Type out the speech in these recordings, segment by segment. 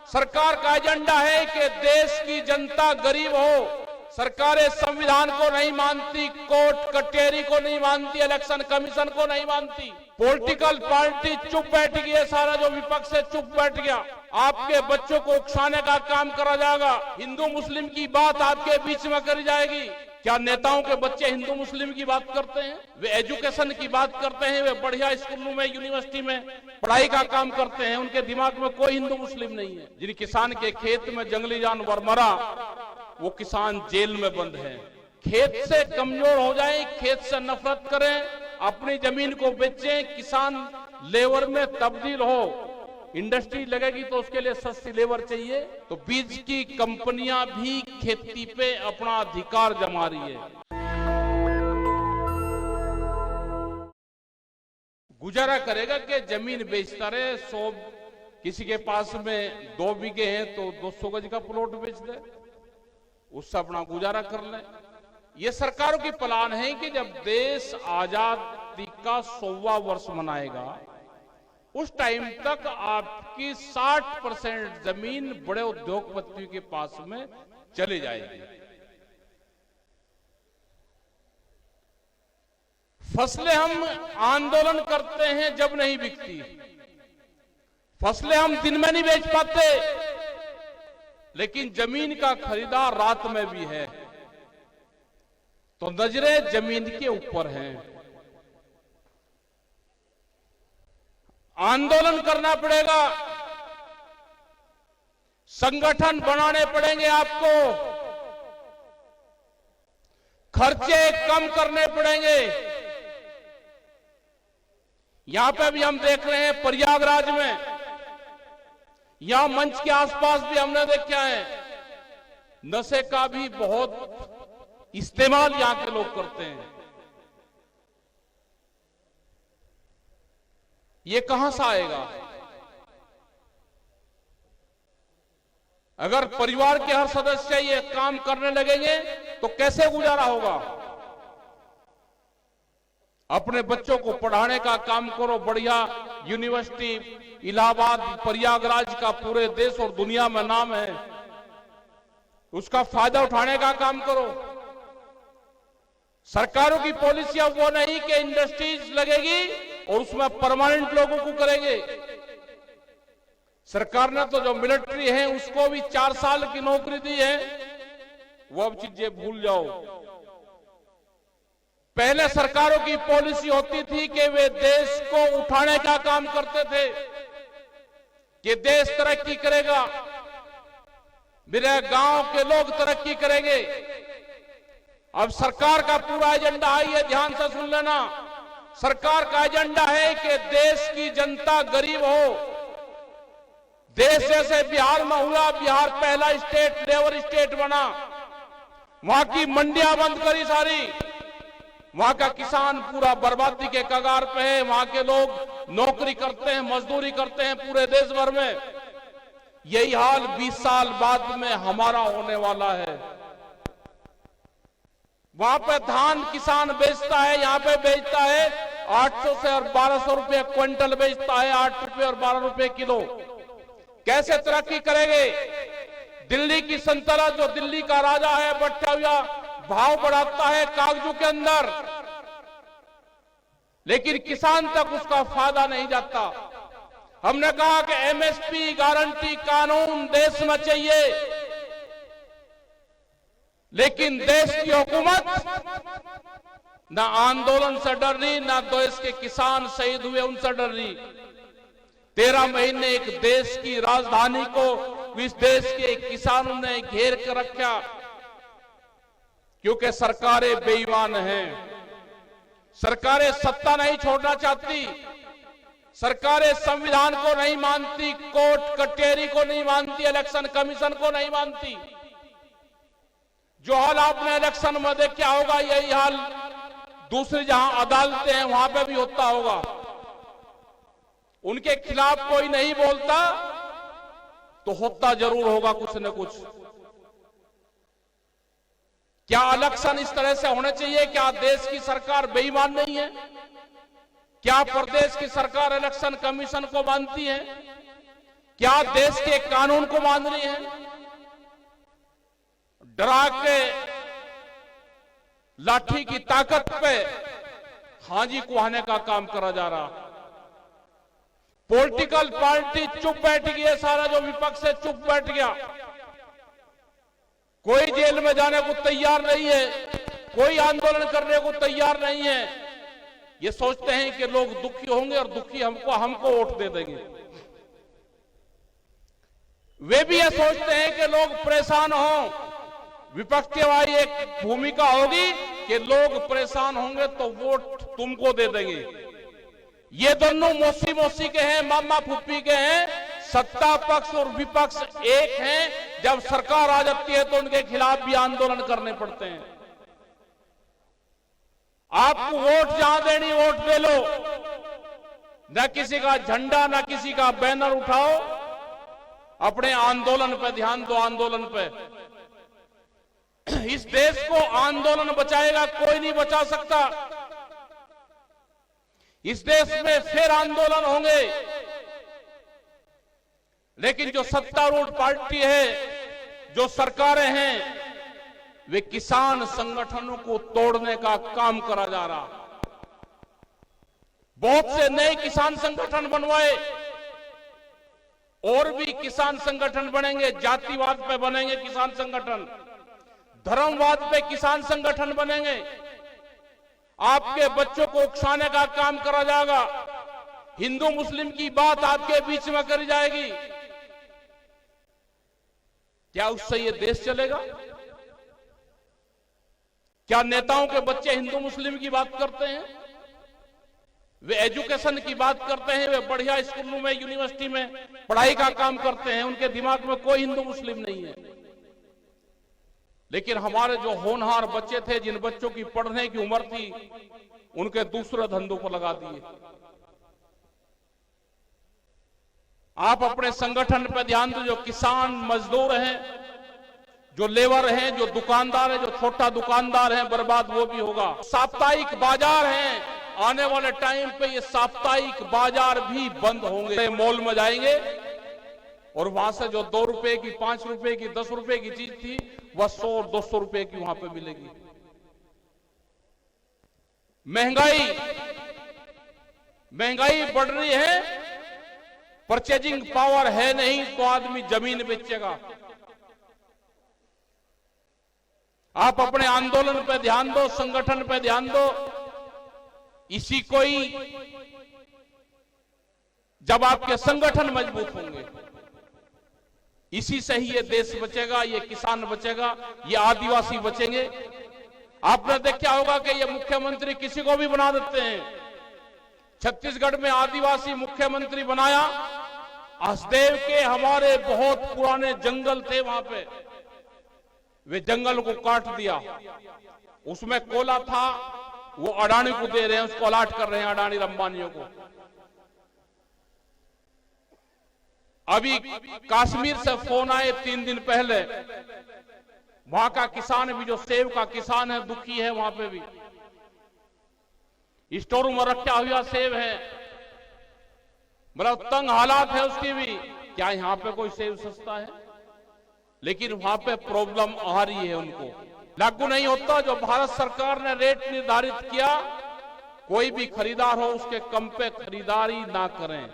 सरकार का एजेंडा है कि देश की जनता गरीब हो। सरकारें संविधान को नहीं मानती, कोर्ट कचहरी को नहीं मानती, इलेक्शन कमीशन को नहीं मानती। पॉलिटिकल पार्टी चुप बैठ गई है, सारा जो विपक्ष है चुप बैठ गया। आपके बच्चों को उकसाने का काम करा जाएगा। हिंदू मुस्लिम की बात आपके बीच में करी जाएगी। क्या नेताओं के बच्चे हिंदू मुस्लिम की बात करते हैं? वे एजुकेशन की बात करते हैं, वे बढ़िया स्कूलों में यूनिवर्सिटी में पढ़ाई का काम करते हैं। उनके दिमाग में कोई हिंदू मुस्लिम नहीं है। जिन किसान के खेत में जंगली जानवर मरा, वो किसान जेल में बंद है। खेत से कमजोर हो जाए, खेत से नफरत करें, अपनी जमीन को बेचें, किसान लेबर में तब्दील हो। इंडस्ट्री लगेगी तो उसके लिए सस्ती लेबर चाहिए। तो बीज की कंपनियां भी खेती पे अपना अधिकार जमा रही है। गुजारा करेगा कि जमीन बेचता रहे। 100 किसी के पास में 2 बीघे हैं तो 200 गज का प्लॉट बेच दे, उससे अपना गुजारा कर ले। ये सरकारों की प्लान है कि जब देश आजादी का 100वां वर्ष मनाएगा, उस टाइम तक आपकी 60% जमीन बड़े उद्योगपतियों के पास में चली जाएगी। फसलें हम आंदोलन करते हैं जब नहीं बिकती, फसलें हम दिन में नहीं बेच पाते, लेकिन जमीन का खरीदार रात में भी है। तो नजरें जमीन के ऊपर हैं। आंदोलन करना पड़ेगा, संगठन बनाने पड़ेंगे आपको, खर्चे कम करने पड़ेंगे। यहां पे भी हम देख रहे हैं प्रयागराज में, यहां मंच के आसपास भी हमने देखा है, नशे का भी बहुत इस्तेमाल यहां के लोग करते हैं। ये कहां से आएगा? अगर परिवार के हर सदस्य ये काम करने लगेंगे तो कैसे गुजारा होगा? अपने बच्चों को पढ़ाने का काम करो, बढ़िया यूनिवर्सिटी इलाहाबाद, प्रयागराज का पूरे देश और दुनिया में नाम है, उसका फायदा उठाने का काम करो। सरकारों की पॉलिसियां वो नहीं कि इंडस्ट्रीज लगेगी और उसमें परमानेंट लोगों को करेंगे। सरकार ने तो जो मिलिट्री है उसको भी 4 साल की नौकरी दी है, वो अब चीजें भूल जाओ। पहले सरकारों की पॉलिसी होती थी कि वे देश को उठाने का काम करते थे, कि देश तरक्की करेगा, मेरे गांव के लोग तरक्की करेंगे। अब सरकार का पूरा एजेंडा है, ये ध्यान से सुन लेना, सरकार का एजेंडा है कि देश की जनता गरीब हो। देश जैसे बिहार में हुआ, बिहार पहला स्टेट लेबर स्टेट बना, वहां की मंडियां बंद करी सारी, वहां का किसान पूरा बर्बादी के कगार पे है, वहां के लोग नौकरी करते हैं, मजदूरी करते हैं पूरे देश भर में। यही हाल 20 साल बाद में हमारा होने वाला है। वहां पे धान किसान बेचता है, यहां पे बेचता है 800 से और 1200 रुपए क्विंटल बेचता है, 8 रुपए और 12 रुपए किलो। कैसे तरक्की करेंगे? दिल्ली की सल्तनत, जो दिल्ली का राजा है, बैठा हुआ भाव बढ़ाता है कागजों के अंदर, लेकिन किसान तक उसका फायदा नहीं जाता। हमने कहा कि एमएसपी गारंटी कानून देश में चाहिए, लेकिन देश की हुकूमत ना आंदोलन से डर रही, ना देश के किसान शहीद हुए उनसे डर रही। 13 महीने एक देश की राजधानी को इस देश के किसानों ने घेर कर रखा, क्योंकि सरकारें बेईमान हैं। सरकारें सत्ता नहीं छोड़ना चाहती, सरकारें संविधान को नहीं मानती, कोर्ट कचहरी को नहीं मानती, इलेक्शन कमीशन को नहीं मानती। जो हाल आपने इलेक्शन में देखा होगा, यही हाल दूसरी जहां अदालतें हैं वहां पे भी होता होगा। उनके खिलाफ कोई नहीं बोलता तो होता जरूर होगा कुछ न कुछ। क्या इलेक्शन इस तरह से होने चाहिए? क्या देश की सरकार बेईमान नहीं है? क्या प्रदेश की सरकार इलेक्शन कमीशन को मानती है? क्या देश के कानून को माननी है? डरा के लाठी की ताकत पे हाजी कुहाने का काम करा जा रहा। पॉलिटिकल पार्टी चुप बैठ गई है, सारा जो विपक्ष है चुप बैठ गया। कोई जेल में जाने को तैयार नहीं है, कोई आंदोलन करने को तैयार नहीं है। ये सोचते हैं कि लोग दुखी होंगे और दुखी हमको वोट दे देंगे। वे भी ये सोचते हैं कि लोग परेशान हों। विपक्ष की हमारी एक भूमिका होगी कि लोग परेशान होंगे तो वोट तुमको दे देंगे। ये दोनों मौसी मौसी के हैं, मामा फुप्पी के हैं। सत्ता पक्ष और विपक्ष एक हैं। जब सरकार आ जाती है तो उनके खिलाफ भी आंदोलन करने पड़ते हैं। आपको वोट जहां देनी वोट दे लो, न किसी का झंडा न किसी का बैनर उठाओ, अपने आंदोलन पे ध्यान दो। आंदोलन पे इस देश को आंदोलन बचाएगा, कोई नहीं बचा सकता। इस देश में फिर आंदोलन होंगे, लेकिन जो सत्तारूढ़ पार्टी है, जो सरकारें हैं, वे किसान संगठनों को तोड़ने का काम करा जा रहा। बहुत से नए किसान संगठन बनवाए, और भी किसान संगठन बनेंगे। जातिवाद पे बनेंगे किसान संगठन, धर्मवाद पे किसान संगठन बनेंगे। आपके बच्चों को उकसाने का काम करा जाएगा। हिंदू मुस्लिम की बात आपके बीच में करी जाएगी। क्या उससे ये देश चलेगा? क्या नेताओं के बच्चे हिंदू मुस्लिम की बात करते हैं? वे एजुकेशन की बात करते हैं, वे बढ़िया स्कूलों में यूनिवर्सिटी में पढ़ाई का काम करते हैं। उनके दिमाग में कोई हिंदू मुस्लिम नहीं है। लेकिन हमारे जो होनहार बच्चे थे, जिन बच्चों की पढ़ने की उम्र थी, उनके दूसरे धंधों को लगा दिए। आप अपने संगठन पर ध्यान दो। जो किसान मजदूर हैं, जो लेबर हैं, जो दुकानदार हैं, जो छोटा दुकानदार है, बर्बाद वो भी होगा। साप्ताहिक बाजार हैं, आने वाले टाइम पे ये साप्ताहिक बाजार भी बंद होंगे। मॉल में जाएंगे और वहां से जो 2 रुपए की, 5 रुपए की, 10 रुपए की चीज थी, वह 100 और 200 रुपए की वहां पे मिलेगी। महंगाई बढ़ रही है, परचेजिंग पावर है नहीं, तो आदमी जमीन बेचेगा। आप अपने आंदोलन पे ध्यान दो, संगठन पे ध्यान दो। इसी को ही, जब आपके संगठन मजबूत होंगे, इसी से ही ये देश बचेगा, ये किसान बचेगा, ये आदिवासी बचेंगे। आपने देखा होगा कि ये मुख्यमंत्री किसी को भी बना देते हैं। छत्तीसगढ़ में आदिवासी मुख्यमंत्री बनाया। हसदेव के हमारे बहुत पुराने जंगल थे वहां पे, वे जंगल को काट दिया। उसमें कोयला था, वो अडानी को दे रहे हैं, उसको अलाट कर रहे हैं अडानी अंबानियों को। अभी कश्मीर से फोन आए 3 दिन पहले, वहां का किसान भी, जो सेब का किसान है, दुखी है। वहां पे भी स्टोर में रखा हुआ सेब है, मतलब तंग हालात है उसकी भी। क्या यहां पे कोई सेब सस्ता है? लेकिन वहां पे प्रॉब्लम आ रही है, उनको लागू नहीं होता। जो भारत सरकार ने रेट निर्धारित किया, कोई भी खरीदार हो उसके कम पे खरीदारी ना करें।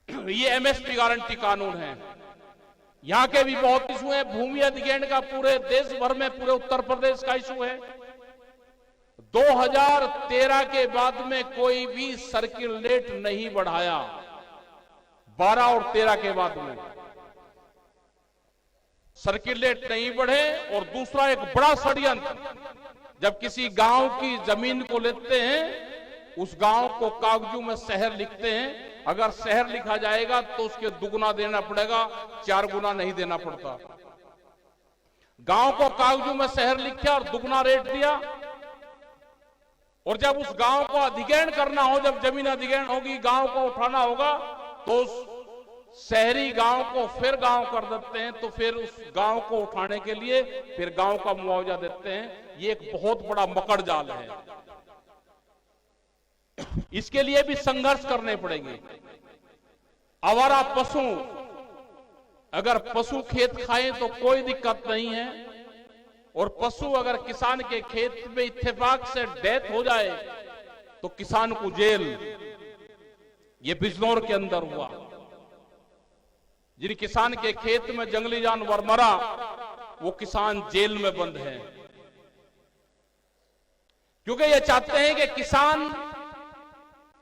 ये एमएसपी गारंटी कानून है। यहां के भी बहुत इशू है। भूमि अधिग्रहण का पूरे देश भर में, पूरे उत्तर प्रदेश का इशू है। 2013 के बाद में कोई भी सर्किल रेट नहीं बढ़ाया, 12 और 13 के बाद में सर्किल रेट नहीं बढ़े। और दूसरा एक बड़ा षड्यंत्र, जब किसी गांव की जमीन को लेते हैं, उस गांव को कागजों में शहर लिखते हैं। अगर शहर लिखा जाएगा तो उसके दुगुना देना पड़ेगा, 4 गुना नहीं देना पड़ता। गांव को कागजों में शहर लिखा और दुगुना रेट दिया। और जब उस गांव को अधिग्रहण करना हो, जब जमीन अधिग्रहण होगी, गांव को उठाना होगा, तो उस शहरी गांव को फिर गांव कर देते हैं। तो फिर उस गांव को उठाने के लिए फिर गांव का मुआवजा देते हैं। ये एक बहुत बड़ा मकड़ जाल है। इसके लिए भी संघर्ष करने पड़ेंगे। आवारा पशु, अगर पशु खेत खाएं तो कोई दिक्कत नहीं है, और पशु अगर किसान के खेत में इत्तेफाक से डेथ हो जाए तो किसान को जेल। ये बिजनौर के अंदर हुआ। जिन किसान के खेत में जंगली जानवर मरा वो किसान जेल में बंद है, क्योंकि ये चाहते हैं कि किसान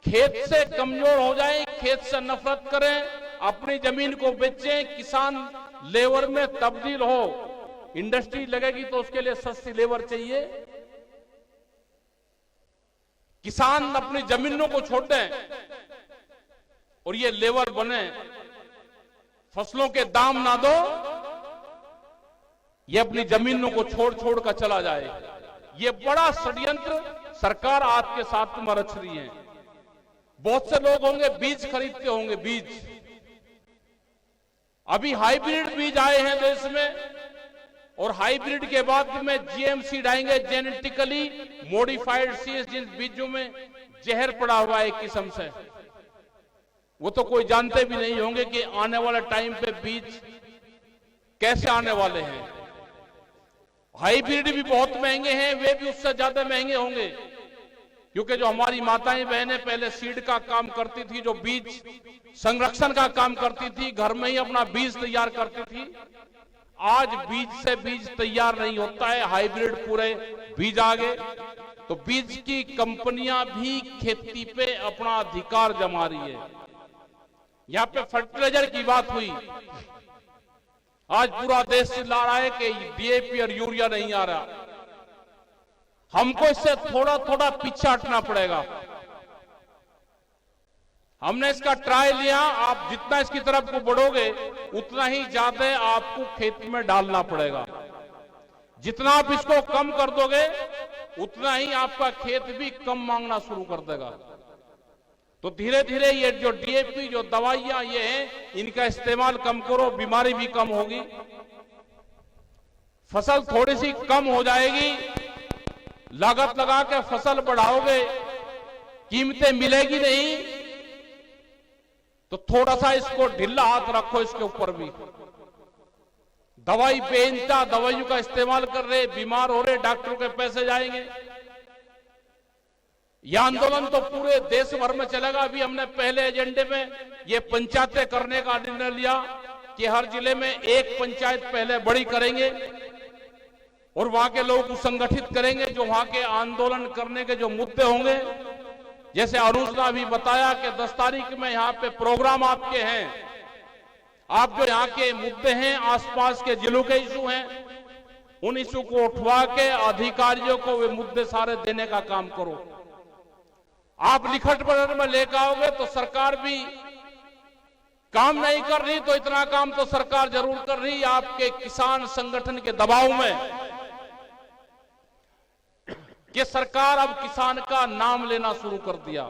खेत से कमजोर हो जाए, खेत से नफरत करें, अपनी जमीन को बेचें, किसान लेबर में तब्दील हो। इंडस्ट्री लगेगी तो उसके लिए सस्ती लेबर चाहिए। किसान अपनी जमीनों को छोड़ दें और ये लेबर बने, फसलों के दाम ना दो, ये अपनी जमीनों को छोड़ छोड़ कर चला जाए। ये बड़ा षड्यंत्र सरकार आपके साथ में रच रही है। बहुत से लोग होंगे बीज खरीदते होंगे, बीज अभी हाइब्रिड बीज आए हैं देश में, और हाइब्रिड के बाद में जीएम सीड आएंगे, जेनेटिकली मॉडिफाइड सीड्स, जिन बीजों में जहर पड़ा हुआ है एक किस्म से, वो तो कोई जानते भी नहीं होंगे कि आने वाले टाइम पे बीज कैसे आने वाले हैं। हाइब्रिड भी बहुत महंगे हैं, वे भी उससे ज्यादा महंगे होंगे, क्योंकि जो हमारी माताएं बहनें पहले सीड का काम करती थी, जो बीज संरक्षण का काम करती थी, घर में ही अपना बीज तैयार करती थी, आज बीज से बीज तैयार नहीं होता है, हाइब्रिड पूरे बीज आ गए। तो बीज की कंपनियां भी खेती पे अपना अधिकार जमा रही है। यहां पे फर्टिलाइजर की बात हुई, आज पूरा देश चिल्ला रहा है कि डीएपी और यूरिया नहीं आ रहा। हमको इससे थोड़ा थोड़ा पीछे हटना पड़ेगा। हमने इसका ट्रायल लिया, आप जितना इसकी तरफ को बढ़ोगे उतना ही ज्यादा आपको खेत में डालना पड़ेगा। जितना आप इसको कम कर दोगे उतना ही आपका खेत भी कम मांगना शुरू कर देगा। तो धीरे धीरे ये जो डीएपी, जो दवाइयां ये हैं, इनका इस्तेमाल कम करो, बीमारी भी कम होगी, फसल थोड़ी सी कम हो जाएगी। लागत लगा के फसल बढ़ाओगे, कीमतें मिलेगी नहीं, तो थोड़ा सा इसको ढीला हाथ रखो इसके ऊपर भी। दवाई बेचता, दवाइयों का इस्तेमाल कर रहे, बीमार हो रहे, डॉक्टरों के पैसे जाएंगे। यह आंदोलन तो पूरे देश भर में चलेगा। अभी हमने पहले एजेंडे में ये पंचायतें करने का निर्णय लिया कि हर जिले में एक पंचायत पहले बड़ी करेंगे और वहां के लोगों को संगठित करेंगे, जो वहां के आंदोलन करने के जो मुद्दे होंगे, जैसे अरुण ने अभी बताया कि 10 तारीख में यहाँ पे प्रोग्राम आपके हैं, आप जो यहाँ के मुद्दे हैं, आसपास के जिलों के इशू हैं, उन इशू को उठवा के अधिकारियों को वे मुद्दे सारे देने का काम करो। आप लिखट पढ़ में लेकर आओगे तो सरकार भी काम नहीं कर रही, तो इतना काम तो सरकार जरूर कर रही, आपके किसान संगठन के दबाव में, कि सरकार अब किसान का नाम लेना शुरू कर दिया।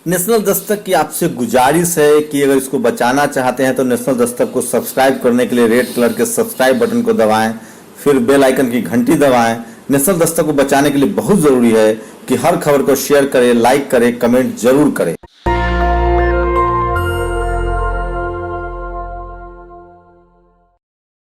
नेशनल दस्तक की आपसे गुजारिश है कि अगर इसको बचाना चाहते हैं तो नेशनल दस्तक को सब्सक्राइब करने के लिए रेड कलर के सब्सक्राइब बटन को दबाएं, फिर बेल आइकन की घंटी दबाएं। नेशनल दस्तक को बचाने के लिए बहुत जरूरी है कि हर खबर को शेयर करें, लाइक करें, कमेंट जरूर करें।